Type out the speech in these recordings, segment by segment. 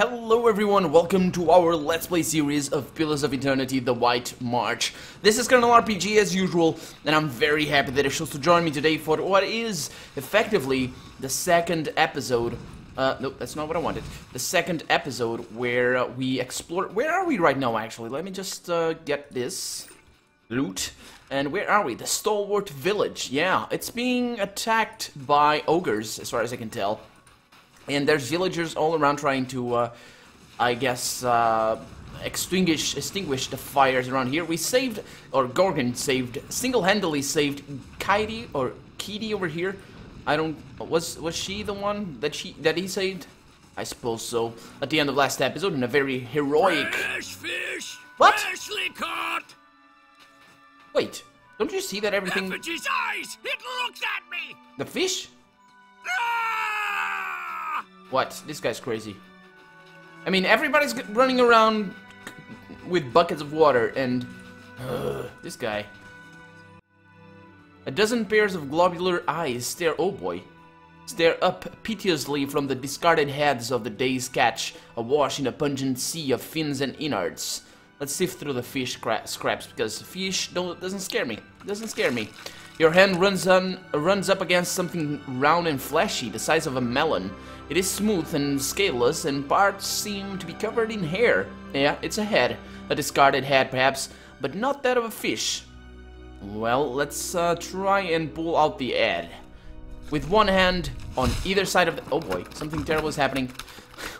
Hello everyone, welcome to our Let's Play series of Pillars of Eternity, The White March. This is Colonel RPG as usual, and I'm very happy that you chose to join me today for what is effectively the second episode. Nope, that's not what I wanted. The second episode where we explore... Where are we right now, actually? Let me just get this loot. And where are we? The Stalwart Village. Yeah, it's being attacked by ogres, as far as I can tell. And there's villagers all around trying to, I guess, extinguish the fires around here. We saved, or Gorgon saved, single-handedly saved Kitty over here. I don't, was she the one that he saved? I suppose so. At the end of last episode, in a very heroic. Fresh fish. What? Freshly caught. Wait, don't you see that everything? Effigy's eyes. It looks at me. The fish? Ah! What? This guy's crazy. I mean, everybody's running around with buckets of water, and this guy. A dozen pairs of globular eyes stare. Oh boy. Stare up piteously from the discarded heads of the day's catch, awash in a pungent sea of fins and innards. Let's sift through the fish scraps, because fish doesn't scare me. Doesn't scare me. Your hand runs up against something round and fleshy, the size of a melon. It is smooth and scaleless, and parts seem to be covered in hair. Yeah, it's a head. A discarded head, perhaps, but not that of a fish. Well, let's try and pull out the head. With one hand on either side of the... Oh boy, something terrible is happening.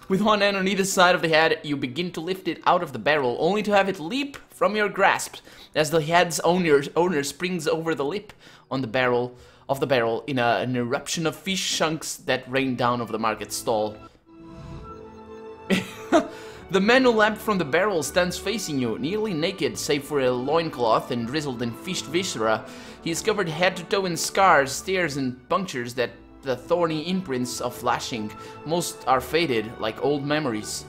With one hand on either side of the head, you begin to lift it out of the barrel, only to have it leap from your grasp as the head's owner springs over the lip on the barrel in an eruption of fish chunks that rain down over the market stall. The man who leapt from the barrel stands facing you, nearly naked save for a loincloth and drizzled in fish viscera. He is covered head to toe in scars, tears, and punctures that the thorny imprints of lashing. Most are faded, like old memories.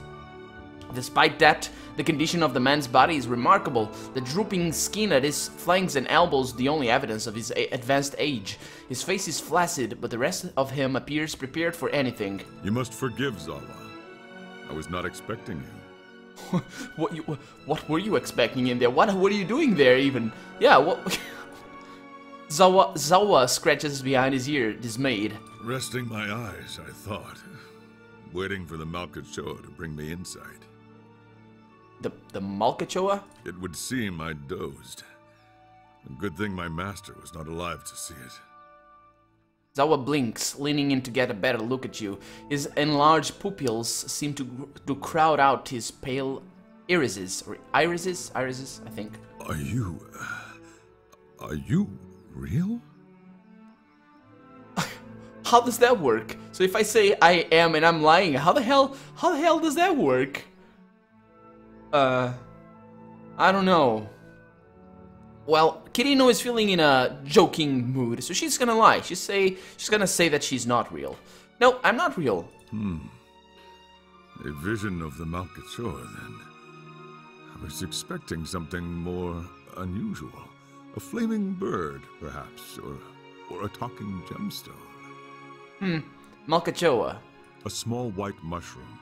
Despite that, the condition of the man's body is remarkable. The drooping skin at his flanks and elbows the only evidence of his advanced age. His face is flaccid, but the rest of him appears prepared for anything. You must forgive Zawa. I was not expecting you. What were you expecting in there? What are you doing there even? Yeah, what... Zawa scratches behind his ear, dismayed. Resting my eyes, I thought. Waiting for the Malkachoa to bring me insight. The Malkachoa? It would seem I dozed. A good thing my master was not alive to see it. Zawa blinks, leaning in to get a better look at you. His enlarged pupils seem to crowd out his pale irises. Or irises, I think. Are you real? How does that work? So if I say I am and I'm lying, how the hell does that work? I don't know. Well, Kirino is feeling in a joking mood, so she's gonna lie. She's gonna say that she's not real. No, I'm not real. A vision of the Malkachoa, then. I was expecting something more unusual. A flaming bird, perhaps, or a talking gemstone. Malkachoa. A small white mushroom.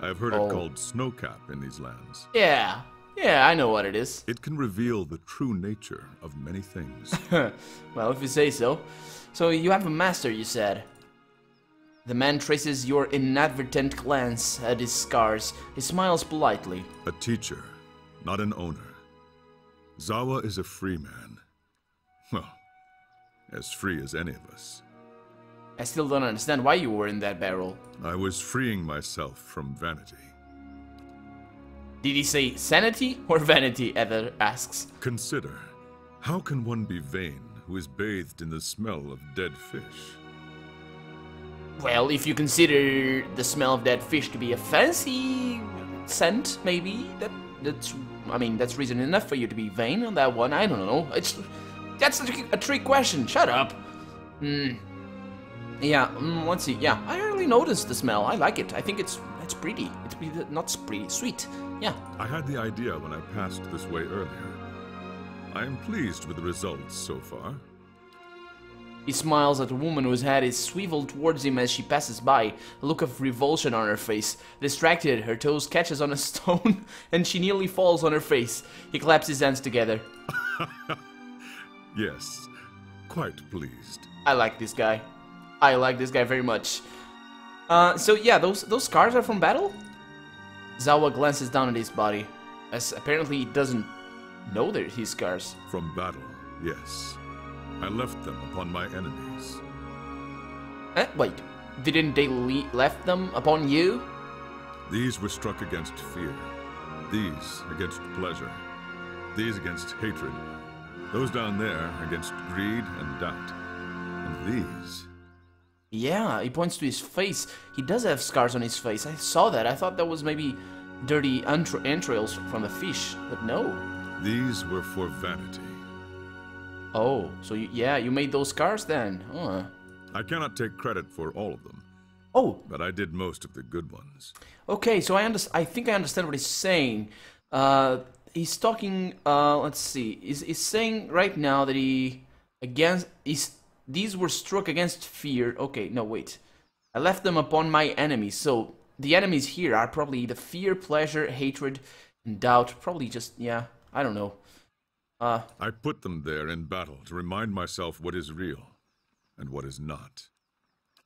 I have heard it called snowcap in these lands. Yeah, I know what it is. It can reveal the true nature of many things. Well, if you say so. So you have a master, you said. The man traces your inadvertent glance at his scars. He smiles politely. A teacher, not an owner. Zawa is a free man. Well, as free as any of us. I still don't understand why you were in that barrel. I was freeing myself from vanity. Did he say sanity or vanity, Ether asks. Consider, how can one be vain who is bathed in the smell of dead fish? Well, if you consider the smell of dead fish to be a fancy scent, maybe, that's reason enough for you to be vain on that one. I don't know. That's a trick question. Shut up. Yeah. Let's see. Yeah, I hardly noticed the smell. I like it. I think it's pretty. It's pretty, not pretty, sweet. Yeah. I had the idea when I passed this way earlier. I am pleased with the results so far. He smiles at a woman whose head is swiveled towards him as she passes by, a look of revulsion on her face. Distracted, her toes catches on a stone, and she nearly falls on her face. He claps his hands together. Yes, quite pleased. I like this guy. I like this guy very much. So yeah, those scars are from battle? Zawa glances down at his body, as apparently he doesn't know they're his scars. From battle, yes. I left them upon my enemies. Wait, didn't they left them upon you? These were struck against fear. These against pleasure. These against hatred. Those down there against greed and doubt. And these... Yeah, he points to his face. He does have scars on his face. I saw that. I thought that was maybe dirty entrails from the fish, but no. These were for vanity. Oh, so you made those scars then? Huh. I cannot take credit for all of them. Oh. But I did most of the good ones. Okay, so I think I understand what he's saying. He's talking, let's see. He's saying right now that these were struck against fear. Okay, no, wait. I left them upon my enemies. So the enemies here are probably the fear, pleasure, hatred, and doubt. Probably just, yeah, I don't know. I put them there in battle to remind myself what is real and what is not.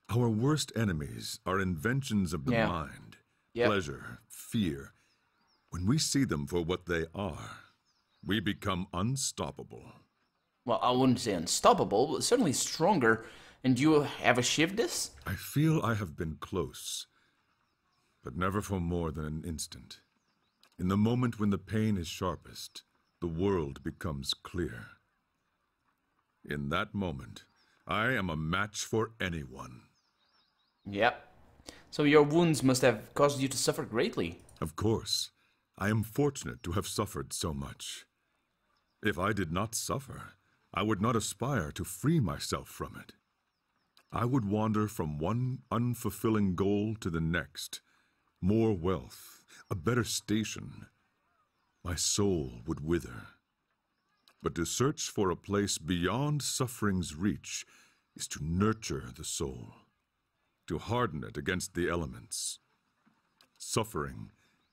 Our worst enemies are inventions of the mind. Yep. Pleasure, fear. When we see them for what they are, we become unstoppable. Well, I wouldn't say unstoppable, but certainly stronger. And you have achieved this? I feel I have been close, but never for more than an instant. In the moment when the pain is sharpest, the world becomes clear. In that moment, I am a match for anyone. Yep. So your wounds must have caused you to suffer greatly. Of course. I am fortunate to have suffered so much. If I did not suffer, I would not aspire to free myself from it. I would wander from one unfulfilling goal to the next. More wealth, a better station. My soul would wither. But to search for a place beyond suffering's reach is to nurture the soul, to harden it against the elements. Suffering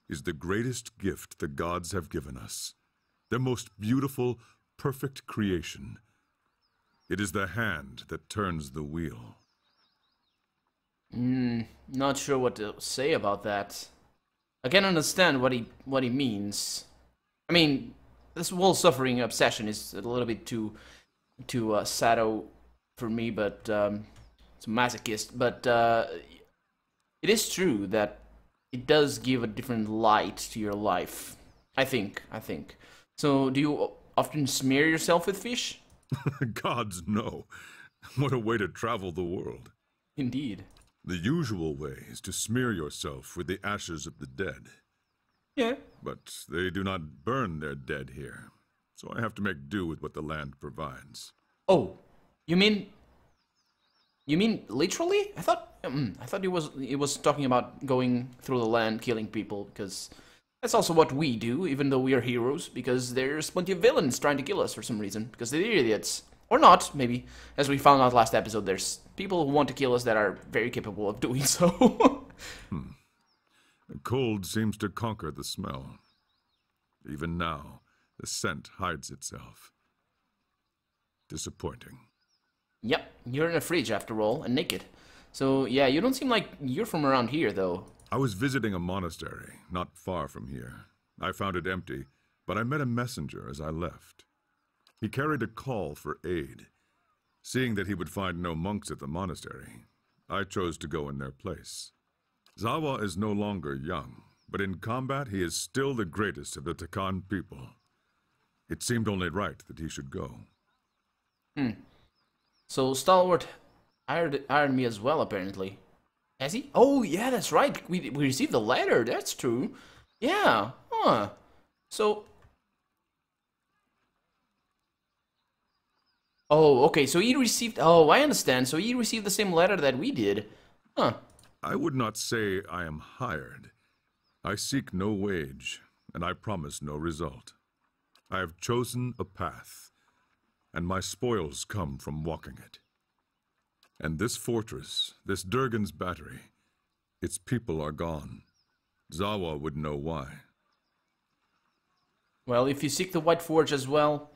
is the greatest gift the gods have given us, their most beautiful, perfect creation. It is the hand that turns the wheel. Not sure what to say about that. I can understand what he means. I mean, this whole suffering obsession is a little bit too sado for me, but it's a masochist. But it is true that it does give a different light to your life. I think. So, do you often smear yourself with fish? Gods, no. What a way to travel the world. Indeed. The usual way is to smear yourself with the ashes of the dead. Yeah. But they do not burn their dead here, so I have to make do with what the land provides. Oh, you mean literally? I thought he was talking about going through the land killing people, because that's also what we do, even though we are heroes, because there's plenty of villains trying to kill us for some reason, because they're idiots. Or not, maybe. As we found out last episode, there's people who want to kill us that are very capable of doing so. The cold seems to conquer the smell. Even now, the scent hides itself. Disappointing. Yep, you're in a fridge after all, and naked. So yeah, you don't seem like you're from around here, though. I was visiting a monastery, not far from here. I found it empty, but I met a messenger as I left. He carried a call for aid. Seeing that he would find no monks at the monastery, I chose to go in their place. Zawa is no longer young, but in combat he is still the greatest of the Takan people. It seemed only right that he should go. So Stalwart hired me as well, apparently. Has he? Oh, yeah, that's right. We received the letter. That's true. Yeah. Huh. So... Oh, okay, so he received... Oh, I understand. So he received the same letter that we did. Huh. I would not say I am hired. I seek no wage, and I promise no result. I have chosen a path, and my spoils come from walking it. And this fortress, this Durgan's battery, its people are gone. Zawa would know why. Well, if you seek the White Forge as well,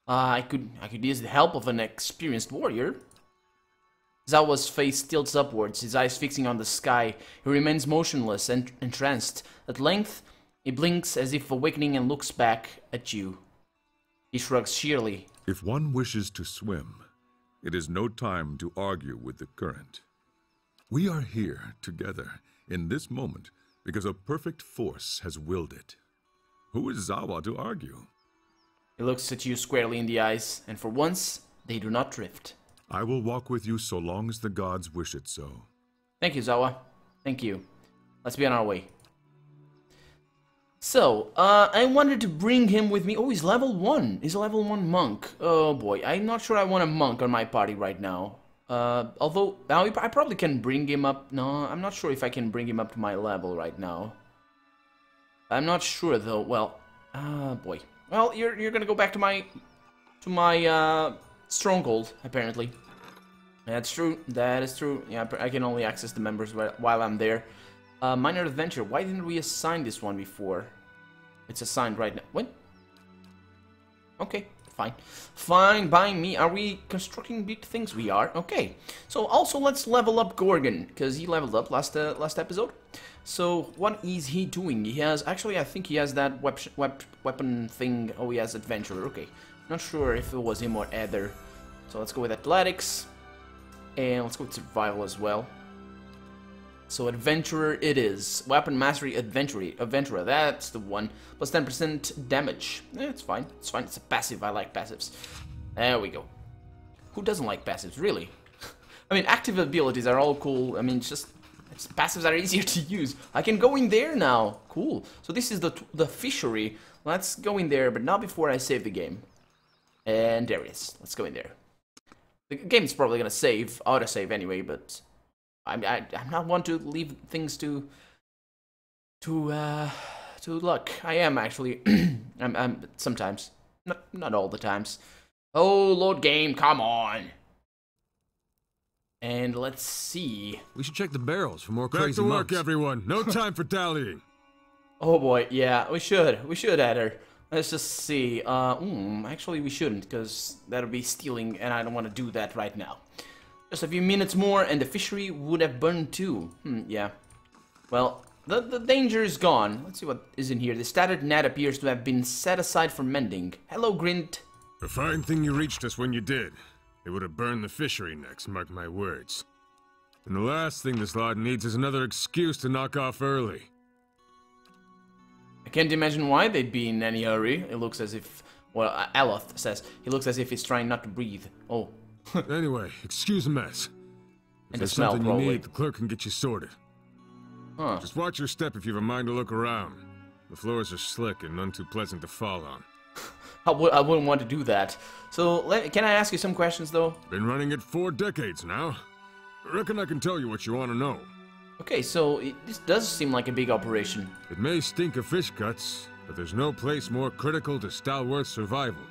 I could use the help of an experienced warrior. Zawa's face tilts upwards, his eyes fixing on the sky. He remains motionless and entranced. At length, he blinks as if awakening and looks back at you. He shrugs sheerly. If one wishes to swim, it is no time to argue with the current. We are here together in this moment because a perfect force has willed it. Who is Zawa to argue? He looks at you squarely in the eyes, and for once, they do not drift. I will walk with you so long as the gods wish it so. Thank you, Zawa. Thank you. Let's be on our way. So, I wanted to bring him with me. Oh, he's level 1. He's a level 1 monk. Oh boy, I'm not sure I want a monk on my party right now. Although, now I probably can bring him up. No, I'm not sure if I can bring him up to my level right now. I'm not sure though. Well, boy. Well, you're gonna go back to my stronghold apparently. That's true. That is true. Yeah, I can only access the members while I'm there. Minor adventure. Why didn't we assign this one before? It's assigned right now. What? Okay, fine. Fine by me. Are we constructing big things? We are. Okay. So also let's level up Gorgon, because he leveled up last episode. So what is he doing? He has actually, I think he has that weapon thing. Oh, he has adventurer. Okay. Not sure if it was him or Ether. So let's go with athletics, and let's go with survival as well. So adventurer it is. Weapon mastery adventurer. That's the one. Plus 10% damage. Eh, it's fine. It's fine. It's a passive. I like passives. There we go. Who doesn't like passives, really? I mean, active abilities are all cool. I mean, passives are easier to use. I can go in there now. Cool. So this is the fishery. Let's go in there, but not before I save the game. And there it is. Let's go in there. The game's probably gonna save, autosave anyway, but I'm not one to leave things to luck. I am actually. I'm sometimes, not all the times. Oh Lord, game, come on. And let's see. We should check the barrels for more crazy monks. Back to work, everyone. No time for dallying. Oh boy, yeah, we should. We should, Adder. Let's just see. Actually, we shouldn't, because that would be stealing, and I don't want to do that right now. Just a few minutes more, and the fishery would have burned too. Yeah. Well, the danger is gone. Let's see what is in here. The started net appears to have been set aside for mending. Hello, Grint. A fine thing you reached us when you did. It would have burned the fishery next, mark my words. And the last thing this lot needs is another excuse to knock off early. I can't imagine why they'd be in any hurry. It looks as if, well, Aloth says, he looks as if he's trying not to breathe. Oh. Anyway, excuse the mess. If And the there's smell, something probably. you need, the clerk can get you sorted. Huh. Just watch your step if you have a mind to look around. The floors are slick and none too pleasant to fall on. I wouldn't want to do that. So, can I ask you some questions, though? Been running it 4 decades now. I reckon I can tell you what you want to know. Okay, so this does seem like a big operation. It may stink of fish guts, but there's no place more critical to stalwart survival.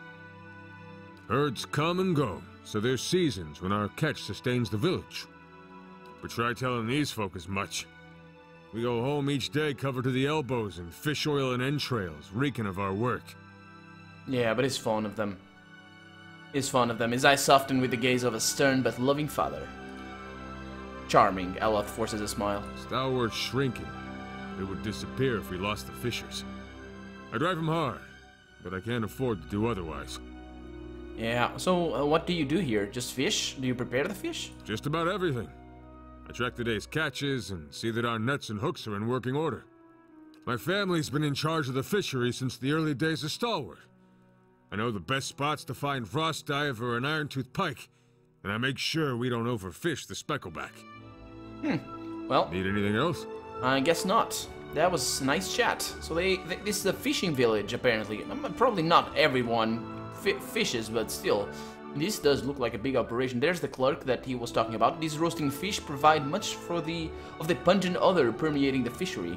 Herds come and go, so there's seasons when our catch sustains the village. But try telling these folk as much. We go home each day covered to the elbows in fish oil and entrails, reeking of our work. Yeah, but he's fond of them. He's fond of them. His eyes soften with the gaze of a stern but loving father. Charming, Aloth forces a smile. Stalwart's shrinking. It would disappear if we lost the fishers. I drive them hard, but I can't afford to do otherwise. Yeah, so what do you do here? Just fish? Do you prepare the fish? Just about everything. I track the day's catches and see that our nets and hooks are in working order. My family's been in charge of the fishery since the early days of Stalwart. I know the best spots to find frost dive or an iron-toothed pike, and I make sure we don't overfish the speckleback. Well, Need anything else? I guess not. That was a nice chat. So this is a fishing village, apparently. Probably not everyone fishes, but still. This does look like a big operation. There's the clerk that he was talking about. These roasting fish provide much of the pungent odor permeating the fishery.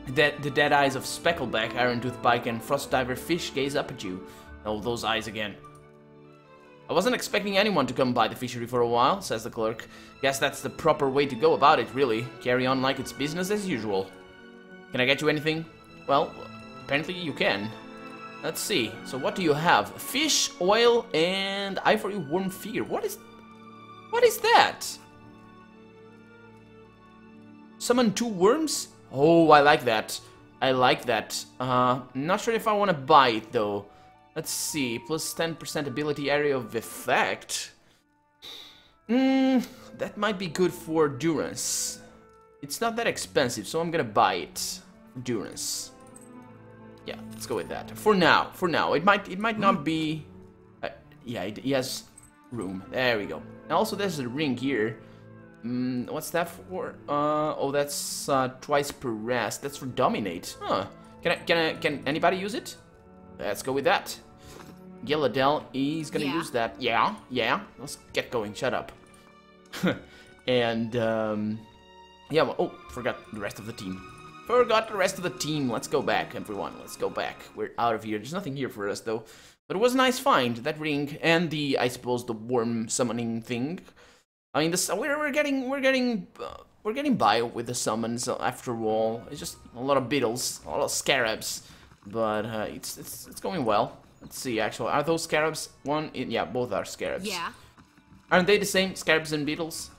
The dead eyes of speckleback, iron-toothed pike, and frost diver fish gaze up at you. Oh, those eyes again. I wasn't expecting anyone to come by the fishery for a while, says the clerk. Guess that's the proper way to go about it, really. Carry on like it's business as usual. Can I get you anything? Well, apparently you can. Let's see. So what do you have? Fish, oil, and ivory worm figure. What is that? Summon 2 worms? Oh, I like that. I like that. Not sure if I want to buy it though. Let's see. Plus 10% ability area of effect. That might be good for Durance. It's not that expensive, so I'm gonna buy it. Durance. Yeah, let's go with that. For now. It might not be... yeah, he has room. There we go. And also there's a ring here. What's that for? Oh, that's twice per rest. That's for dominate. Huh. Can anybody use it? Let's go with that. Gilladel, he's gonna use that. Yeah. Let's get going. Shut up. And yeah. Well, oh, forgot the rest of the team. Let's go back, everyone. Let's go back. We're out of here. There's nothing here for us though. But it was a nice find, that ring and the, I suppose, the worm summoning thing. I mean, this we're getting by with the summons after all. It's just a lot of beetles, a lot of scarabs, but it's going well. Let's see. Actually, are those scarabs? Yeah, both are scarabs. Yeah. Aren't they the same, scarabs and beetles?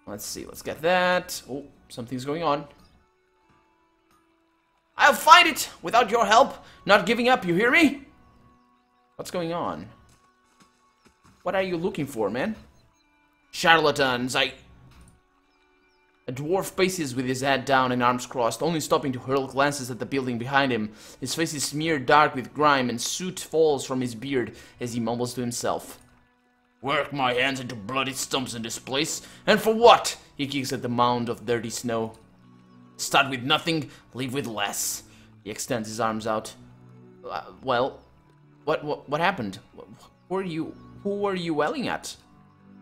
Let's see. Let's get that. Oh, something's going on. I'll fight it without your help. Not giving up. You hear me? What's going on? What are you looking for, man? Charlatans, A dwarf paces with his head down and arms crossed, only stopping to hurl glances at the building behind him. His face is smeared dark with grime, and soot falls from his beard as he mumbles to himself. Work my hands into bloody stumps in this place, and for what? He kicks at the mound of dirty snow. Start with nothing, leave with less. He extends his arms out. Well, what happened? Who were you yelling at?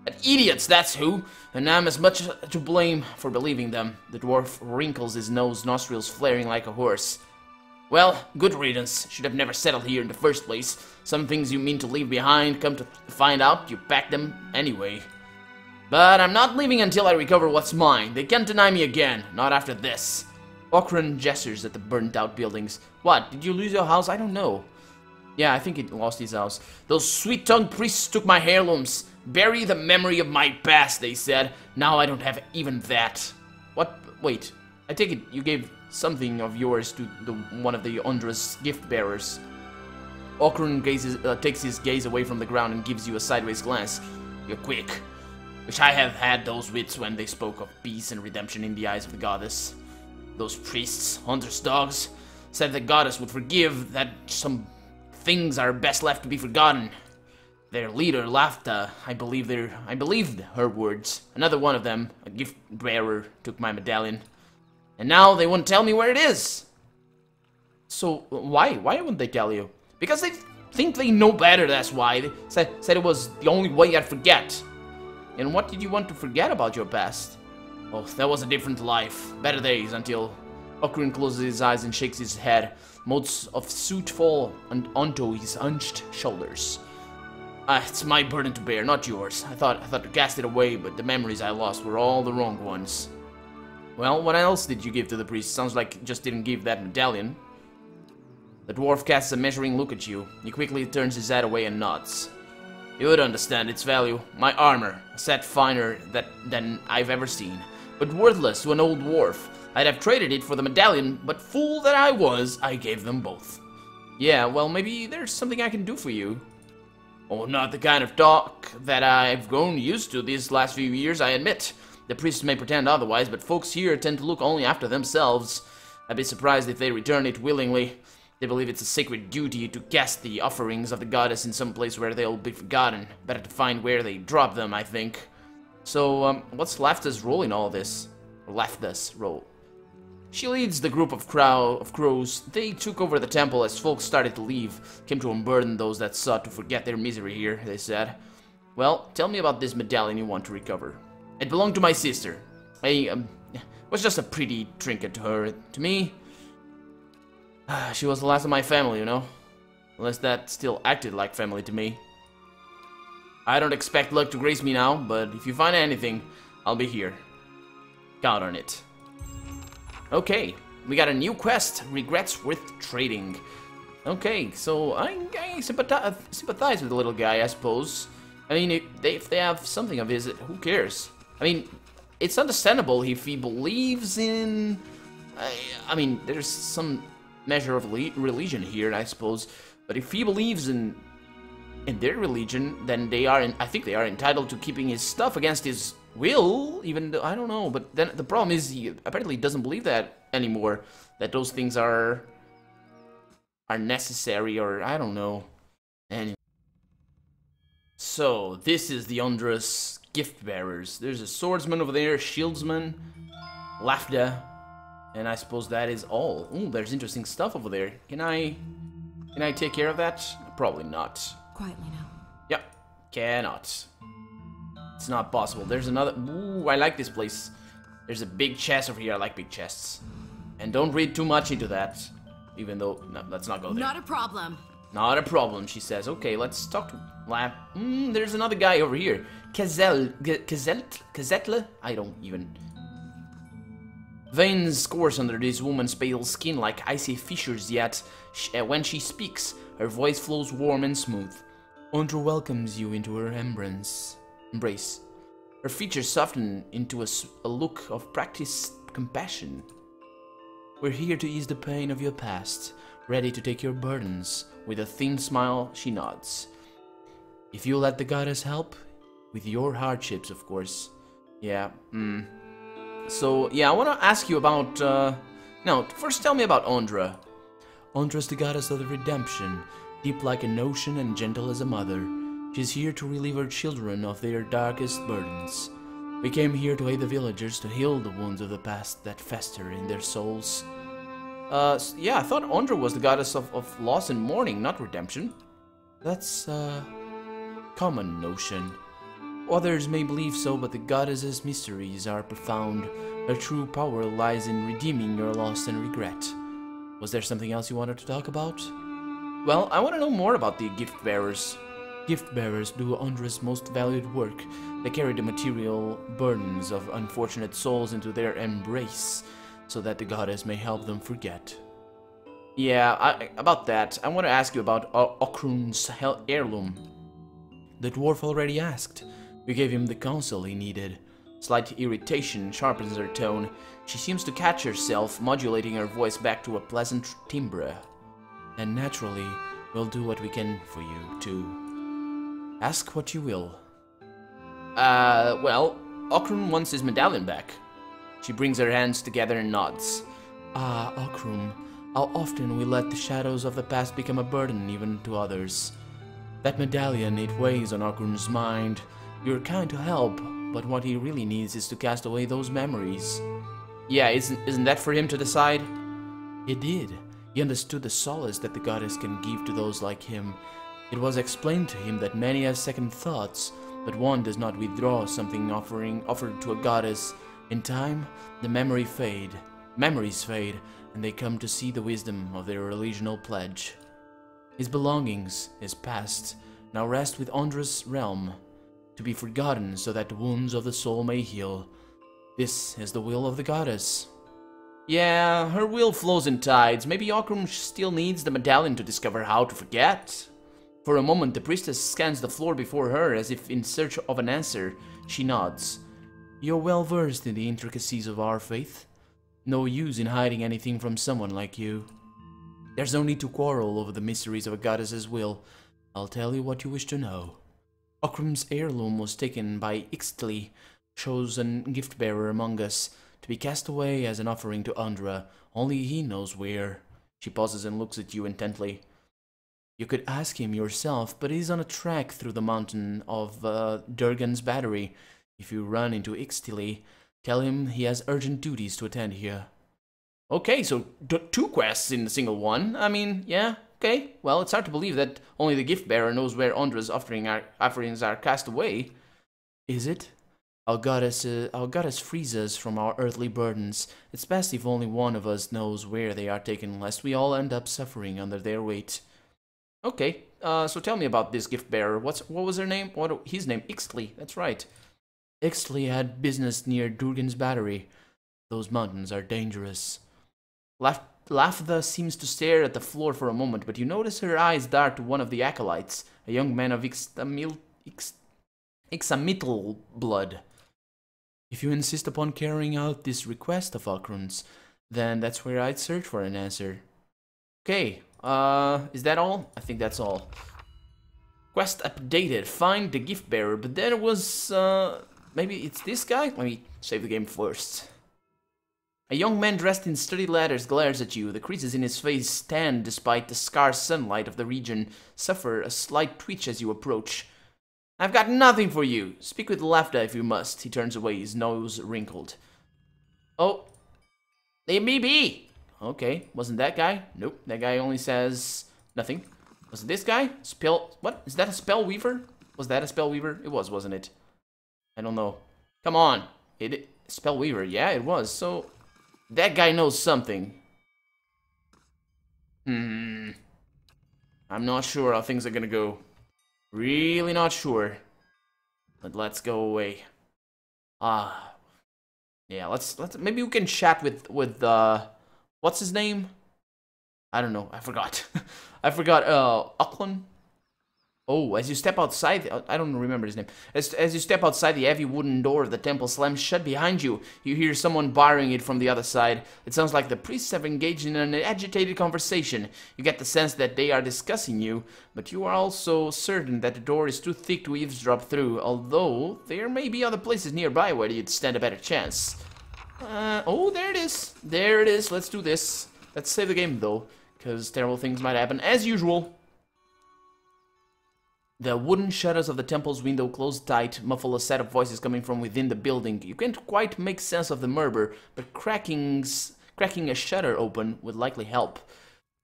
At idiots, that's who, and I'm as much to blame for believing them. The dwarf wrinkles his nose, nostrils flaring like a horse. Well, good riddance. Should have never settled here in the first place. Some things you mean to leave behind, come to find out, you pack them anyway. But I'm not leaving until I recover what's mine. They can't deny me again, not after this. Okran gestures at the burnt-out buildings. What, did you lose your house? I don't know. Yeah, I think he lost his house. Those sweet-tongued priests took my heirlooms. Bury the memory of my past, they said. Now I don't have even that. What? Wait. I take it you gave something of yours to one of the Ondra's gift-bearers. Okran takes his gaze away from the ground and gives you a sideways glance. You're quick. Wish I had had those wits when they spoke of peace and redemption in the eyes of the goddess. Those priests, hunters' dogs, said the goddess would forgive, that some things are best left to be forgotten. Their leader laughed. I believed her words. Another one of them, a gift bearer, took my medallion, and now they won't tell me where it is. So why wouldn't they tell you? Because they think they know better. That's why they said it was the only way I'd forget. And what did you want to forget about your past? Oh, that was a different life, better days until. Okran closes his eyes and shakes his head. Motes of soot fall onto his hunched shoulders. It's my burden to bear, not yours. I thought to cast it away, but the memories I lost were all the wrong ones. Well, what else did you give to the priest? Sounds like you just didn't give that medallion. The dwarf casts a measuring look at you. He quickly turns his head away and nods. You would understand its value. My armor, a set finer than I've ever seen, but worthless to an old dwarf. I'd have traded it for the medallion, but fool that I was, I gave them both. Yeah, well, maybe there's something I can do for you. Oh, not the kind of talk that I've grown used to these last few years, I admit. The priests may pretend otherwise, but folks here tend to look only after themselves. I'd be surprised if they return it willingly. They believe it's a sacred duty to cast the offerings of the goddess in some place where they'll be forgotten. Better to find where they drop them, I think. So, what's Lafta's role in all this? Lafta's role. She leads the group of crows. They took over the temple as folks started to leave. Came to unburden those that sought to forget their misery here, they said. Well, tell me about this medallion you want to recover. It belonged to my sister. Was just a pretty trinket to her. To me, she was the last of my family, you know? Unless that still acted like family to me. I don't expect luck to grace me now, but if you find anything, I'll be here. Count on it. Okay, we got a new quest, Regrets with Trading. Okay, so I sympathize with the little guy, I suppose. I mean, if they have something of his, who cares? I mean, it's understandable if he believes in... I mean, there's some measure of religion here, I suppose. But if he believes in their religion, then I think they are entitled to keeping his stuff against his will, even though, I don't know. But then the problem is he apparently doesn't believe that anymore, that those things are necessary, or I don't know. Anyway. So, this is the Ondra's gift bearers. There's a swordsman over there, shieldsman, Lafda, and I suppose that is all. Ooh, there's interesting stuff over there. Can I take care of that? Probably not. Quietly now. Yep, cannot. It's not possible. There's another... Ooh, I like this place. There's a big chest over here. I like big chests. And don't read too much into that. Even though... No, let's not go there. Not a problem. Not a problem, she says. Okay, let's talk to Lab. There's another guy over here. Kazetle? I don't even... Veins course under this woman's pale skin like icy fissures, yet when she speaks, her voice flows warm and smooth. Ondra welcomes you into her embrace. Her features soften into a look of practiced compassion. We're here to ease the pain of your past, ready to take your burdens. With a thin smile, she nods. If you let the goddess help, with your hardships, of course. Yeah, So, yeah, I want to ask you about, No, first tell me about Ondra. Ondra's the goddess of the redemption, deep like an ocean and gentle as a mother. She's here to relieve her children of their darkest burdens. We came here to aid the villagers to heal the wounds of the past that fester in their souls. Yeah, I thought Ondra was the goddess of loss and mourning, not redemption. That's a common notion. Others may believe so, but the goddess's mysteries are profound. Her true power lies in redeeming your loss and regret. Was there something else you wanted to talk about? Well, I want to know more about the gift bearers. Gift bearers do Ondra's most valued work. They carry the material burdens of unfortunate souls into their embrace, so that the goddess may help them forget. Yeah, about that, I want to ask you about Okrun's heirloom. The dwarf already asked. We gave him the counsel he needed. Slight irritation sharpens her tone. She seems to catch herself, modulating her voice back to a pleasant timbre. And naturally, we'll do what we can for you, too. Ask what you will. Well, Okrun wants his medallion back. She brings her hands together and nods. Ah, Okrun, how often we let the shadows of the past become a burden even to others. That medallion, it weighs on Okrun's mind. You're kind to help, but what he really needs is to cast away those memories. Yeah, isn't that for him to decide? He did. He understood the solace that the goddess can give to those like him. It was explained to him that many have second thoughts, but one does not withdraw something offered to a goddess. In time, the memories fade, and they come to see the wisdom of their religional pledge. His belongings, his past, now rest with Ondra's realm, to be forgotten so that the wounds of the soul may heal. This is the will of the goddess. Yeah, her will flows in tides. Maybe Okrun still needs the medallion to discover how to forget. For a moment, the priestess scans the floor before her as if in search of an answer. She nods. You're well versed in the intricacies of our faith. No use in hiding anything from someone like you. There's no need to quarrel over the mysteries of a goddess's will. I'll tell you what you wish to know. Okrun's heirloom was taken by Ixtli, chosen gift-bearer among us, to be cast away as an offering to Ondra. Only he knows where. She pauses and looks at you intently. You could ask him yourself, but he's on a trek through the mountain of Durgan's battery. If you run into Ixtli, tell him he has urgent duties to attend here. Okay, so two quests in a single one. I mean, yeah, okay. Well, it's hard to believe that only the gift-bearer knows where Ondra's offerings are cast away. Is it? Our goddess frees us from our earthly burdens. It's best if only one of us knows where they are taken, lest we all end up suffering under their weight. Okay, so tell me about this gift bearer. What was her name? His name? Ixtli, that's right. Ixtli had business near Durgan's battery. Those mountains are dangerous. Laftha seems to stare at the floor for a moment, but you notice her eyes dart to one of the acolytes, a young man of Ixamitl blood. If you insist upon carrying out this request of Alkrun's, then that's where I'd search for an answer. Okay, is that all? I think that's all. Quest updated, find the gift bearer, but there was, maybe it's this guy? Let me save the game first. A young man dressed in sturdy leathers glares at you. The creases in his face stand despite the scarce sunlight of the region, suffer a slight twitch as you approach. I've got nothing for you. Speak with Laftha if you must. He turns away, his nose wrinkled. Oh, leave me be. Okay, wasn't that guy? Nope, that guy only says nothing. Was it this guy? What? Is that a spell weaver? Was that a spell weaver? It was, wasn't it? I don't know. Come on. Spell weaver, yeah, it was. So, that guy knows something. I'm not sure how things are gonna go. Really not sure. But let's go away. Yeah, let's maybe we can chat with what's his name? I don't know. I forgot. I forgot. Auckland. Oh, as you step outside, I don't remember his name. As you step outside, the heavy wooden door of the temple slams shut behind you. You hear someone barring it from the other side. It sounds like the priests have engaged in an agitated conversation. You get the sense that they are discussing you, but you are also certain that the door is too thick to eavesdrop through, although there may be other places nearby where you'd stand a better chance. Oh, there it is. There it is. Let's do this. Let's save the game, though, because terrible things might happen, as usual. The wooden shutters of the temple's window close tight, muffle a set of voices coming from within the building. You can't quite make sense of the murmur, but cracking a shutter open would likely help.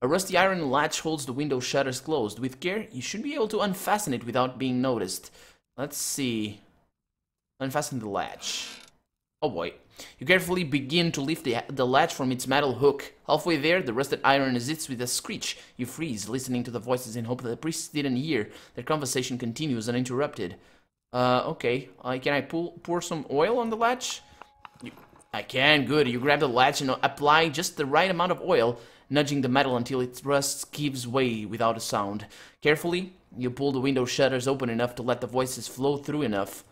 A rusty iron latch holds the window shutters closed. With care, you should be able to unfasten it without being noticed. Let's see. Unfasten the latch. Oh boy. You carefully begin to lift the latch from its metal hook. Halfway there, the rusted iron hits with a screech. You freeze, listening to the voices in hope that the priests didn't hear. Their conversation continues uninterrupted. Okay. Can I pour some oil on the latch? I can, good. You grab the latch and apply just the right amount of oil, nudging the metal until its rust gives way without a sound. Carefully, you pull the window shutters open enough to let the voices flow through enough.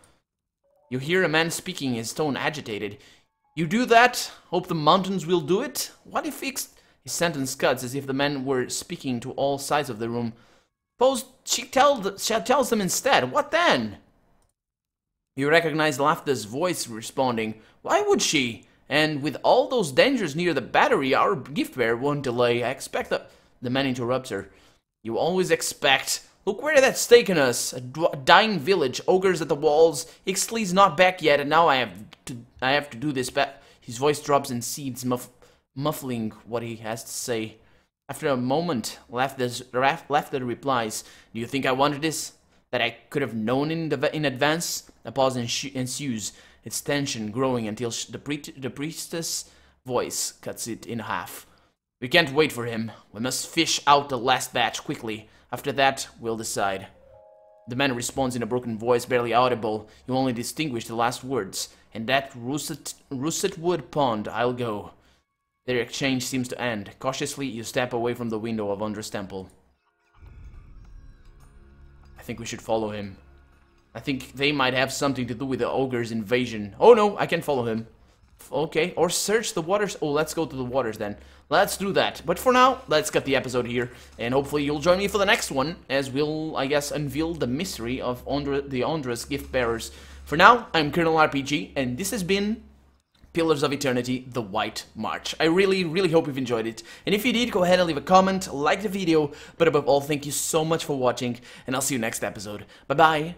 You hear a man speaking, his tone agitated. You do that? Hope the mountains will do it? What if His sentence cuts as if the man were speaking to all sides of the room. Suppose she tells them instead. What then? You recognize Laftha's voice responding. Why would she? And with all those dangers near the battery, our gift bearer won't delay. I expect the man interrupts her. You always expect. Look where that's taken us. A dying village, ogres at the walls. Ixtli's not back yet, and now I have to do this. His voice drops and cedes, muffling what he has to say. After a moment, Laftha replies, "Do you think I wanted this? That I could have known in advance?" A pause ensues, its tension growing until the priestess' voice cuts it in half. "We can't wait for him. We must fish out the last batch quickly. After that, we'll decide." The man responds in a broken voice, barely audible. You only distinguish the last words. "And that russet wood pond, I'll go." Their exchange seems to end. Cautiously, you step away from the window of Ondra's temple. I think we should follow him. I think they might have something to do with the ogre's invasion. Oh no, I can follow him. Okay, or search the waters. Oh, let's go to the waters then. Let's do that. But for now, let's cut the episode here. And hopefully you'll join me for the next one, as we'll, I guess, unveil the mystery of Ondra's gift bearers. For now, I'm Colonel RPG, and this has been Pillars of Eternity, The White March. I really, really hope you've enjoyed it. And if you did, go ahead and leave a comment, like the video, but above all, thank you so much for watching, and I'll see you next episode. Bye-bye.